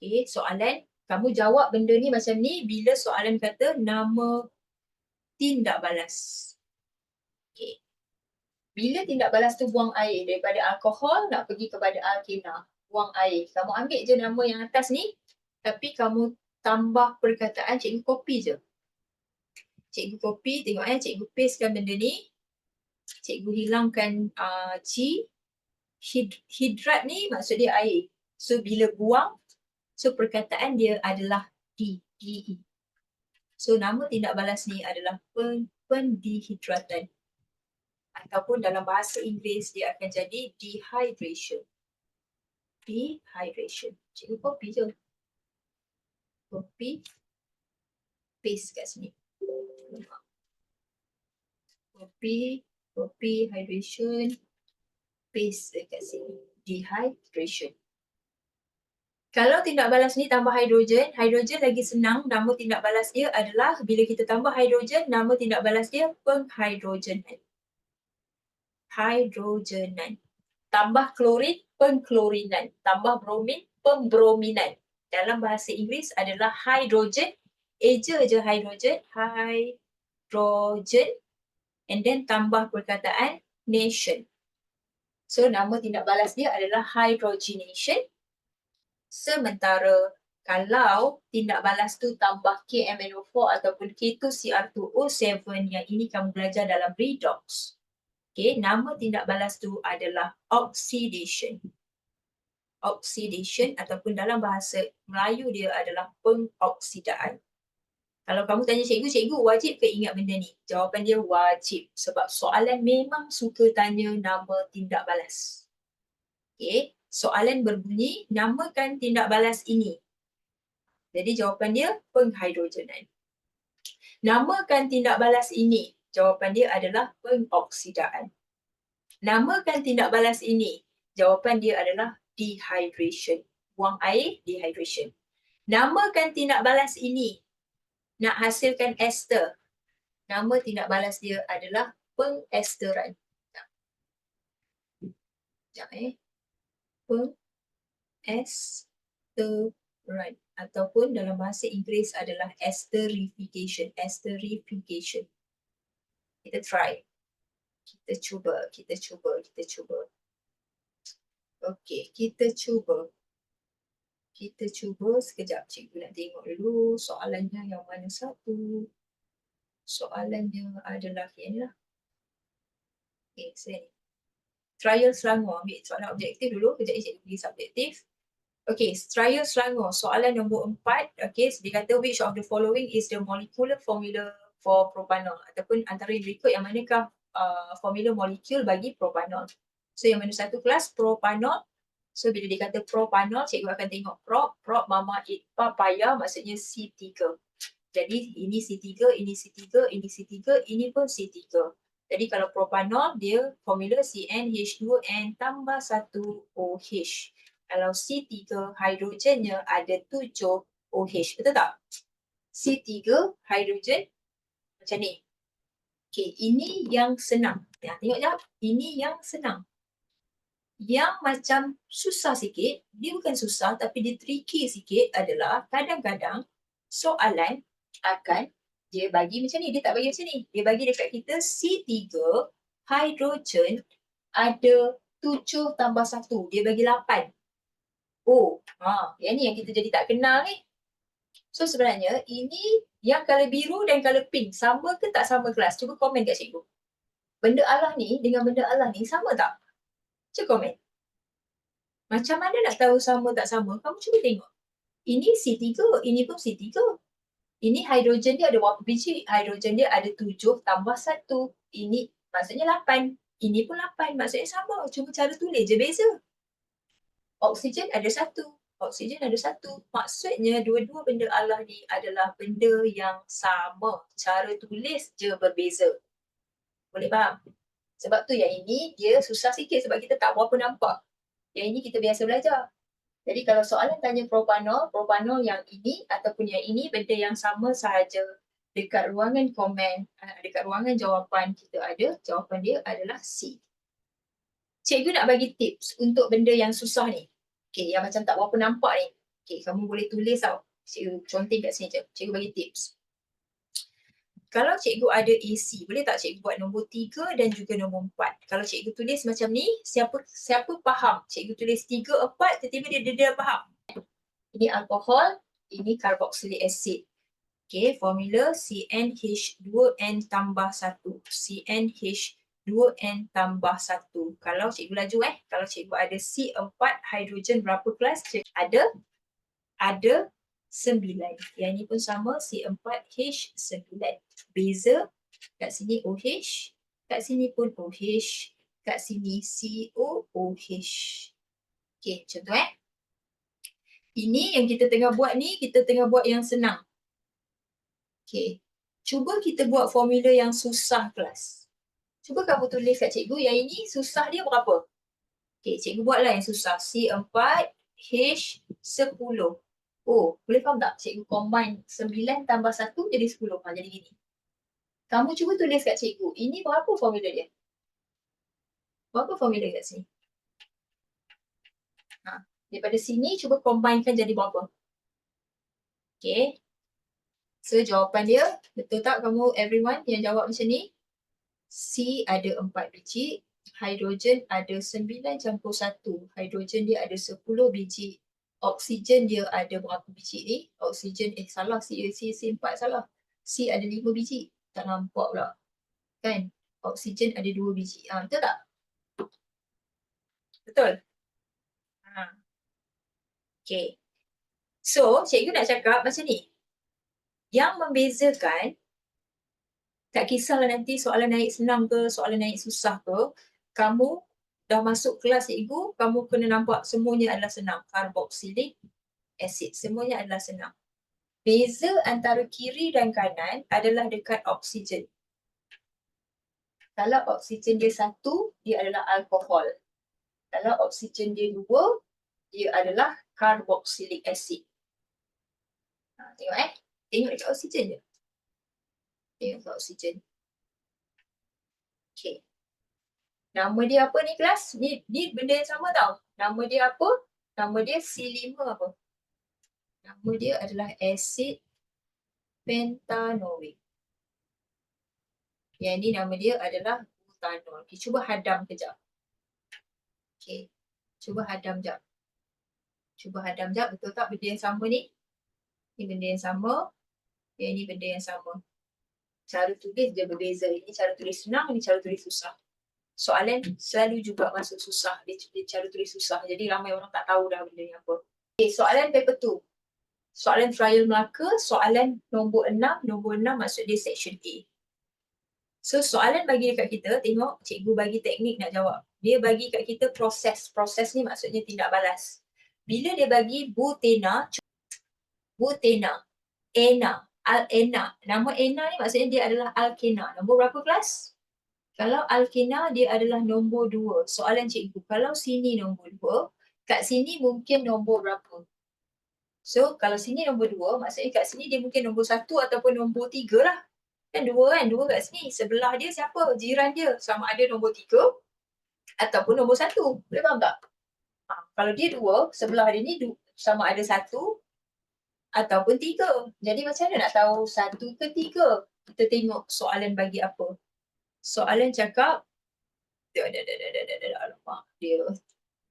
Okay, soalan kamu jawab benda ni macam ni bila soalan kata nama tindak balas. Okay. Bila tindak balas tu buang air daripada alkohol nak pergi kepada alkena, buang air. Kamu ambil je nama yang atas ni, tapi kamu tambah perkataan, cikgu copy je. Cikgu copy, tengok cikgu pastekan benda ni. Cikgu hilangkan G. Hidrat ni maksud dia air. So bila buang, so perkataan dia adalah DE. So nama tindak balas ni adalah pendihidratan. Ataupun dalam bahasa Inggeris dia akan jadi dehydration. Dehydration. Cikgu copy je. Copy, paste kat sini. Copy, hydration, paste dekat sini. Dehydration. Kalau tindak balas ni tambah hidrogen, hidrogen lagi senang. Nama tindak balas dia adalah bila kita tambah hidrogen, nama tindak balas dia penghidrogenan. Hidrogenan. Tambah klorin, pengklorinan. Tambah bromin, pembrominan. Dalam bahasa Inggeris adalah hydrogen. Eja je hydrogen. Hydrogen. And then tambah perkataan nation. So nama tindak balas dia adalah hydrogenation. Sementara kalau tindak balas tu tambah KMNO4 ataupun K2CR2O7 yang ini kamu belajar dalam redox. Okay, nama tindak balas tu adalah oxidation. Oxidation ataupun dalam bahasa Melayu dia adalah pengoksidaan. Kalau kamu tanya cikgu, cikgu wajib ke ingat benda ni? Jawapan dia wajib sebab soalan memang suka tanya nama tindak balas. Okay. Soalan berbunyi, namakan tindak balas ini. Jadi jawapan dia penghidrogenan. Namakan tindak balas ini. Jawapan dia adalah pengoksidaan. Namakan tindak balas ini. Jawapan dia adalah dehydration. Buang air, dehydration. Namakan tindak balas ini. Nak hasilkan ester. Nama tindak balas dia adalah pengesteran. Sekejap Pengesteran ataupun dalam bahasa Inggeris adalah esterification. Esterification. Kita try. Kita cuba. Okey, kita cuba. Sekejap cikgu nak tengok dulu soalannya yang mana satu. Soalannya adalah yang ni lah. Okey, sini. Trial Selangor. Ambil soalan objektif dulu. Kejap cikgu pergi subjektif. Okay, trial Selangor. Soalan nombor 4. Okay, so dia kata which of the following is the molecular formula for propanol? Ataupun antara yang berikut yang manakah formula molekul bagi propanol? So yang mana satu kelas propanol. So bila dia kata propanol, cikgu akan tengok prop mama papaya maksudnya C3. Jadi ini C3, ini C3, ini C3, ini pun C3. Jadi kalau propanol dia formula CnH2n tambah 1 OH. Kalau C3 hidrogennya ada 7 OH. Betul tak? C3 hidrogen macam ni. Okay, ini yang senang. Ya, tengok jap. Ini yang senang. Yang macam susah sikit, dia bukan susah tapi dia tricky sikit adalah kadang-kadang soalan akan dia bagi macam ni, dia tak bagi macam ni. Dia bagi dekat kita C3 hidrogen ada 7 tambah 1. Dia bagi 8. Oh, yang ni yang kita jadi tak kenal ni. So sebenarnya ini yang colour biru dan colour pink sama ke tak sama kelas? Cuba komen kat cikgu. Benda Allah ni dengan benda Allah ni sama tak? Cuba komen. Macam mana nak tahu sama tak sama? Kamu cuba tengok. Ini C3, ini pun C3. Ini hidrogen dia ada berapa biji? Hidrogen dia ada 7 tambah 1. Ini maksudnya 8. Ini pun 8. Maksudnya sama. Cuma cara tulis je beza. Oksigen ada 1. Oksigen ada 1. Maksudnya dua-dua benda Allah ni adalah benda yang sama. Cara tulis je berbeza. Boleh faham? Sebab tu yang ini dia susah sikit sebab kita tak berapa nampak. Yang ini kita biasa belajar. Jadi kalau soalan tanya propanol yang ini ataupun yang ini benda yang sama sahaja. Dekat ruangan komen, dekat ruangan jawapan kita ada, jawapan dia adalah C. Cikgu nak bagi tips untuk benda yang susah ni. Okay, yang macam tak berapa nampak ni. Okay, kamu boleh tulis tau. Cikgu conteng kat sini je. Cikgu bagi tips. Kalau cikgu ada AC, boleh tak cikgu buat nombor 3 dan juga nombor 4? Kalau cikgu tulis macam ni, siapa faham? Cikgu tulis 3, 4, tiba-tiba dia faham. Ini alkohol, ini carboxylic acid. Okay, formula CnH2n tambah 1. CnH2n tambah 1. Kalau cikgu laju kalau cikgu ada C4 hidrogen berapa kelas? Ada 9. Yang ni pun sama C4H9. Beza kat sini OH, kat sini pun OH, kat sini COOH. Okey, contoh Ini yang kita tengah buat ni, kita tengah buat yang senang. Okey. Cuba kita buat formula yang susah kelas. Cuba kamu tulis kat cikgu yang ini susah dia berapa? Okey, cikgu buatlah yang susah. C4H10. Oh, boleh faham tak? Cikgu combine 9 tambah 1 jadi 10. Jadi gini. Kamu cuba tulis kat cikgu, ini berapa formula dia? Berapa formula kat sini? Daripada sini cuba combinekan jadi berapa? Okay. So jawapan dia, betul tak kamu everyone yang jawab macam ni? C ada 4 biji, hidrogen ada 9 campur 1. Hidrogen dia ada 10 biji. Oksigen dia ada berapa biji ni? Oksigen, salah, C4 salah. C ada 5 biji. Tak nampak pula. Kan? Oksigen ada 2 biji. Betul tak? Betul? Okay. So, cikgu nak cakap macam ni. Yang membezakan, tak kisahlah nanti soalan naik senang ke, soalan naik susah ke, kamu dah masuk kelas cikgu, kamu kena nampak semuanya adalah senang. Carboxylic acid, semuanya adalah senang. Beza antara kiri dan kanan adalah dekat oksigen. Kalau oksigen dia 1, dia adalah alkohol. Kalau oksigen dia 2, dia adalah carboxylic acid. Tengok tengok dekat oksigen je. Tengok dekat oksigen. Okay. Nama dia apa ni kelas? Ni benda yang sama tau. Nama dia apa? Nama dia C5 apa? Nama dia adalah acid pentanoic. Yang ni nama dia adalah butanol. Okay, cuba hadam kejap. Okay. Cuba hadam jap. Cuba hadam jap. Betul tak benda yang sama ni? Ni benda yang sama. Yang ni benda yang sama. Cara tulis dia berbeza. Ini cara tulis senang, ini cara tulis susah. Soalan selalu juga masuk susah. Dia cara tulis susah. Jadi ramai orang tak tahu dah benda ni apa. Okay, soalan paper 2. Soalan trial Melaka, soalan nombor 6. Nombor 6 maksud dia section A. So soalan bagi dekat kita, tengok cikgu bagi teknik nak jawab. Dia bagi kat kita proses. Proses ni maksudnya tindak balas. Bila dia bagi butena, ena, alena. Nama ena ni maksudnya dia adalah alkena. Nombor berapa kelas? Kalau alkena dia adalah nombor 2. Soalan cikgu, kalau sini nombor 2, kat sini mungkin nombor berapa? So kalau sini nombor 2, maksudnya kat sini dia mungkin nombor 1 ataupun nombor 3 lah. Kan 2 kan? 2 kat sini. Sebelah dia siapa? Jiran dia. Sama ada nombor 3 ataupun nombor 1. Boleh faham tak? Kalau dia 2, sebelah dia ni sama ada 1 ataupun 3. Jadi macam mana nak tahu 1 ke 3? Kita tengok soalan bagi apa. Soalan cakap, alamak, dia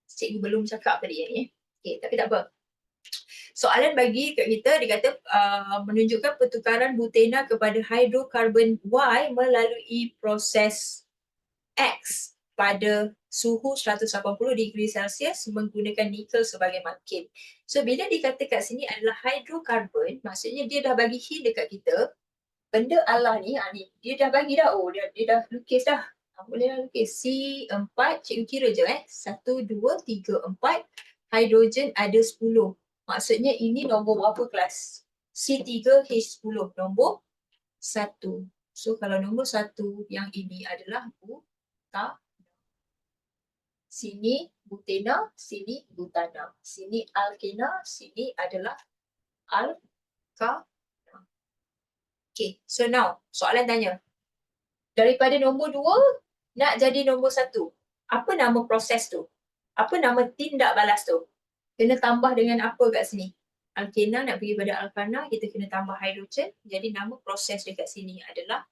cikgu belum cakap tadi ni. Okay, tapi tak apa. Soalan bagi kat kita, dia kata menunjukkan pertukaran butena kepada hidrokarbon Y melalui proses X pada suhu 180 degree Celsius menggunakan nikel sebagai markin. So bila dikata kat sini adalah hidrokarbon, maksudnya dia dah bagi hint dekat kita, benda Allah ni, ni dia dah bagi dah, dia dah lukis dah. Boleh dah lukis. C4, cikgu kira je 1, 2, 3, 4, hidrogen ada 10. Maksudnya ini nombor berapa kelas? C3H10, nombor 1. So kalau nombor 1 yang ini adalah butana. Sini butena, sini butana. Sini alkena, sini adalah alkana. Okay, so now soalan tanya. Daripada nombor 2 nak jadi nombor 1. Apa nama proses tu? Apa nama tindak balas tu? Kena tambah dengan apa kat sini? Alkena nak pergi pada alkana, kita kena tambah hidrogen. Jadi nama proses dekat sini adalah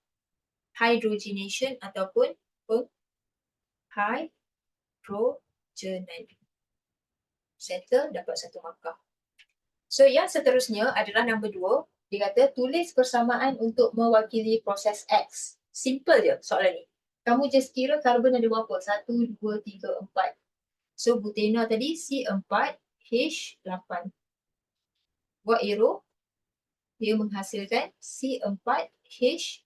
hydrogenation ataupun hydrogenan. Settle, dapat 1 markah. So yang seterusnya adalah nombor 2. Dia kata tulis persamaan untuk mewakili proses X. Simple je soalan ni. Kamu just kira karbon ada berapa? 1, 2, 3, 4. So butena tadi C4H8. Buat arrow. Dia menghasilkan C4H10.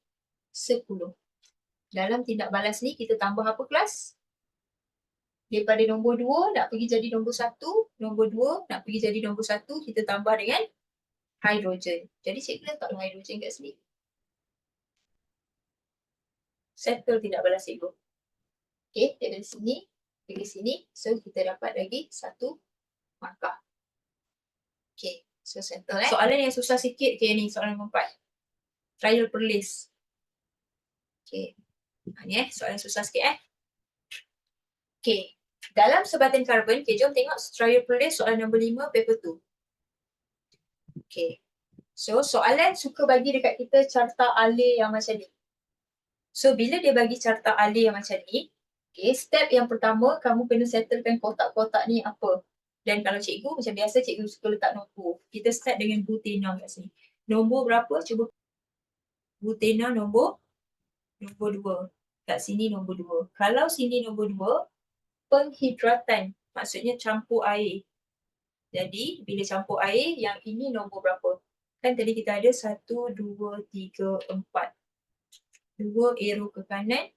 Dalam tindak balas ni kita tambah apa kelas? Daripada nombor 2 nak pergi jadi nombor 1, nombor 2 nak pergi jadi nombor 1, kita tambah dengan hidrogen. Jadi cikgu letaklah hidrogen kat sini. Settle tindak balas cikgu. Okay, dari sini pergi sini. So kita dapat lagi 1 markah. Okay, so settle Soalan yang susah sikit ni, soalan nombor 4. Trial per list. Okay, ni soalan susah sikit Okay, dalam sebatan karbon, okay, jom tengok trial per list soalan nombor 5, paper 2. Okay, so soalan suka bagi dekat kita carta alih yang macam ni. So bila dia bagi carta alih yang macam ni, okay, step yang pertama kamu kena settlekan kotak-kotak ni apa. Dan kalau cikgu, macam biasa cikgu suka letak nombor. Kita start dengan butena kat sini. Nombor berapa? Cuba butena nombor 2. Kat sini nombor 2. Kalau sini nombor 2, penghidratan. Maksudnya campur air. Jadi bila campur air, yang ini nombor berapa? Kan tadi kita ada 1, 2, 3, 4. 2 arrow ke kanan,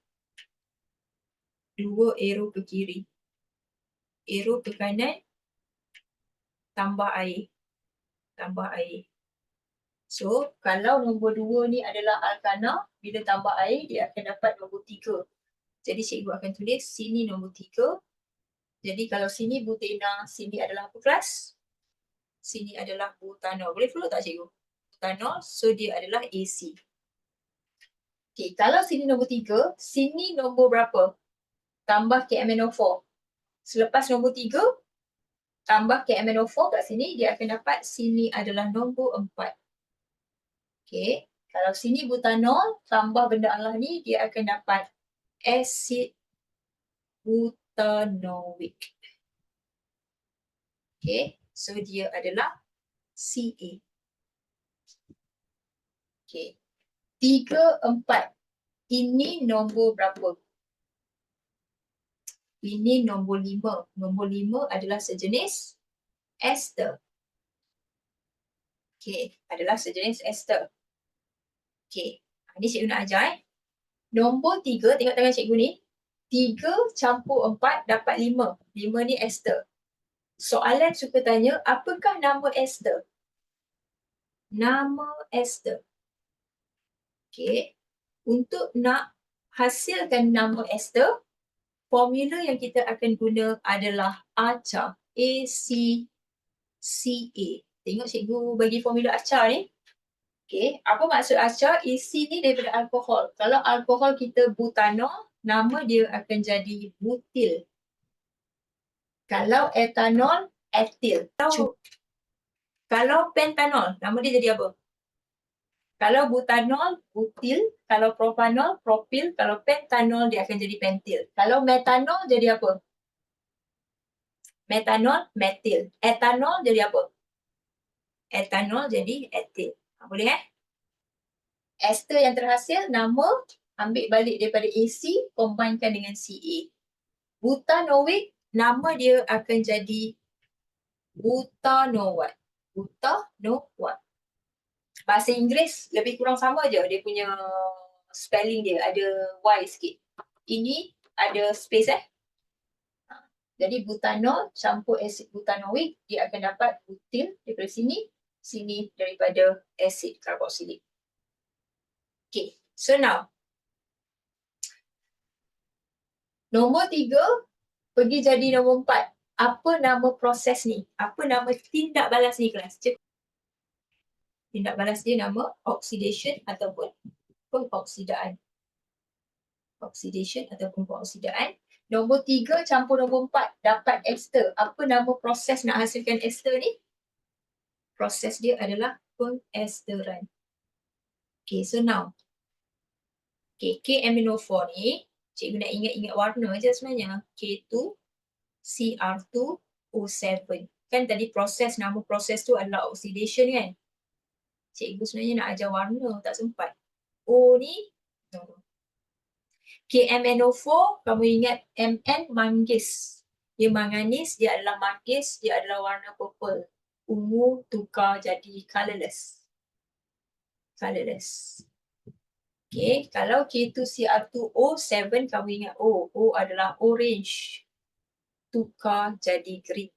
2 arrow ke kiri. Arrow ke kanan, tambah air. Tambah air. So, kalau nombor 2 ni adalah alkana, bila tambah air, dia akan dapat nombor 3. Jadi, cikgu akan tulis sini nombor 3. Jadi, kalau sini butena, sini adalah apa kelas? Sini adalah butanol. Boleh follow tak cikgu? Butanol, so dia adalah AC. Okay, kalau sini nombor 3, sini nombor berapa? Tambah KMNO4. Selepas nombor 3, tambah KMNO4 kat sini, dia akan dapat sini adalah nombor 4. Okay, kalau sini butanol, tambah benda Allah ni, dia akan dapat asid butanoic. Okay, so dia adalah Ca. Okay, 3, 4. Ini nombor berapa? Ini nombor 5. Nombor 5 adalah sejenis ester. Okay, adalah sejenis ester. Okay, ini cikgu nak ajar Nombor 3, tengok tangan cikgu ni. 3 campur 4 dapat 5. 5 ni ester. Soalan suka tanya, apakah nama ester? Nama ester. Okay, untuk nak hasilkan nama ester, formula yang kita akan guna adalah ACA. ACCA. Tengok cikgu bagi formula ACA ni. Okay, apa maksud ACA? AC ni daripada alkohol. Kalau alkohol kita butanol, nama dia akan jadi butil. Kalau etanol, etil. Kalau pentanol, nama dia jadi apa? Kalau butanol, butil. Kalau propanol, propil. Kalau pentanol, dia akan jadi pentil. Kalau metanol, jadi apa? Metanol, metil. Etanol jadi apa? Etanol jadi etil. Boleh Ester yang terhasil, nama ambil balik daripada AC, combinekan dengan Ca. Butanoic, nama dia akan jadi butanoat. Butanoat. Bahasa Inggeris lebih kurang sama je dia punya spelling dia, ada Y sikit. Ini ada space Jadi butanol campur asid butanoik, dia akan dapat butil daripada sini, sini daripada asid karboksilik. Okay, so now nombor 3 pergi jadi nombor 4. Apa nama proses ni? Apa nama tindak balas ni kelas? Tindak balas dia nama oxidation ataupun pengoksidaan. Oxidation ataupun pengoksidaan. Nombor 3 campur nombor 4 dapat ester. Apa nama proses nak hasilkan ester ni? Proses dia adalah pengesteran. Okay, so now. Okay, KMNO4 ni, cikgu nak ingat-ingat warna je sebenarnya. K2, Cr2, O7. Kan tadi proses, nama proses tu adalah oxidation kan? Cikgu sebenarnya nak ajar warna, tak sempat. O ni, KMNO4, kamu ingat Mn manggis. Dia manganis, dia adalah manggis, dia adalah warna purple. Ungu tukar jadi colorless. Colorless. Okay, kalau K2CR2O 7 kamu ingat O adalah orange. Tukar jadi green.